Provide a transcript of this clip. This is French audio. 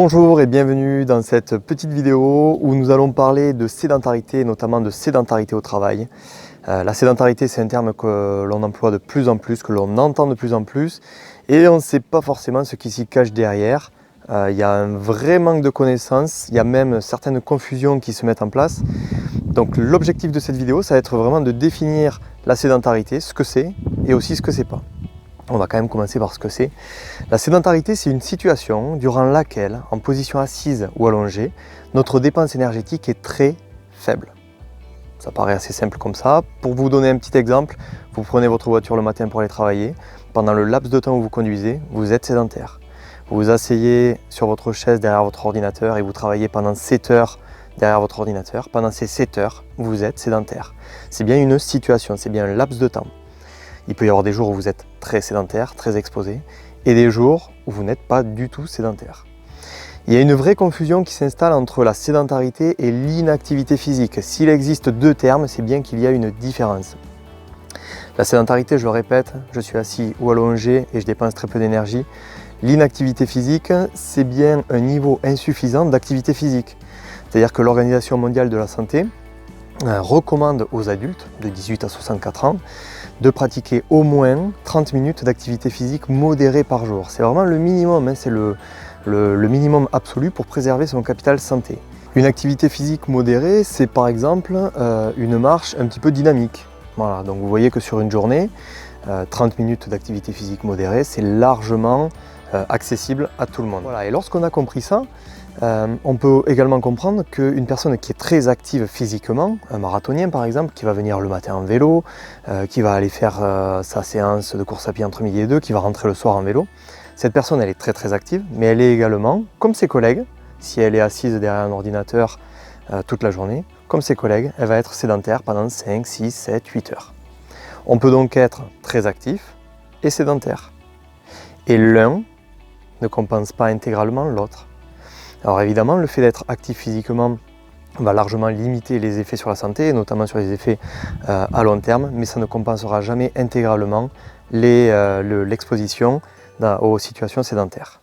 Bonjour et bienvenue dans cette petite vidéo où nous allons parler de sédentarité, notamment de sédentarité au travail. La sédentarité, c'est un terme que l'on emploie de plus en plus, que l'on entend de plus en plus, et on ne sait pas forcément ce qui s'y cache derrière. Il y a un vrai manque de connaissances, il y a même certaines confusions qui se mettent en place. Donc l'objectif de cette vidéo, ça va être vraiment de définir la sédentarité, ce que c'est, et aussi ce que c'est pas. On va quand même commencer par ce que c'est. La sédentarité, c'est une situation durant laquelle, en position assise ou allongée, notre dépense énergétique est très faible. Ça paraît assez simple comme ça. Pour vous donner un petit exemple, vous prenez votre voiture le matin pour aller travailler. Pendant le laps de temps où vous conduisez, vous êtes sédentaire. Vous vous asseyez sur votre chaise derrière votre ordinateur et vous travaillez pendant 7 heures derrière votre ordinateur. Pendant ces 7 heures, vous êtes sédentaire. C'est bien une situation, c'est bien un laps de temps. Il peut y avoir des jours où vous êtes très sédentaire, très exposé, et des jours où vous n'êtes pas du tout sédentaire. Il y a une vraie confusion qui s'installe entre la sédentarité et l'inactivité physique. S'il existe deux termes, c'est bien qu'il y a une différence. La sédentarité, je le répète, je suis assis ou allongé et je dépense très peu d'énergie. L'inactivité physique, c'est bien un niveau insuffisant d'activité physique. C'est-à-dire que l'Organisation mondiale de la santé recommande aux adultes de 18 à 64 ans de pratiquer au moins 30 minutes d'activité physique modérée par jour. C'est vraiment le minimum, c'est le minimum absolu pour préserver son capital santé. Une activité physique modérée, c'est par exemple une marche un petit peu dynamique. Voilà, donc vous voyez que sur une journée, 30 minutes d'activité physique modérée, c'est largement accessible à tout le monde. Voilà, et lorsqu'on a compris ça, on peut également comprendre qu'une personne qui est très active physiquement, un marathonien par exemple, qui va venir le matin en vélo, qui va aller faire sa séance de course à pied entre midi et 2, qui va rentrer le soir en vélo, cette personne elle est très active, mais elle est également, comme ses collègues, si elle est assise derrière un ordinateur toute la journée, comme ses collègues, elle va être sédentaire pendant 5, 6, 7, 8 heures. On peut donc être très actif et sédentaire. Et l'un ne compense pas intégralement l'autre. Alors évidemment, le fait d'être actif physiquement va largement limiter les effets sur la santé, notamment sur les effets à long terme, mais ça ne compensera jamais intégralement l'exposition aux situations sédentaires.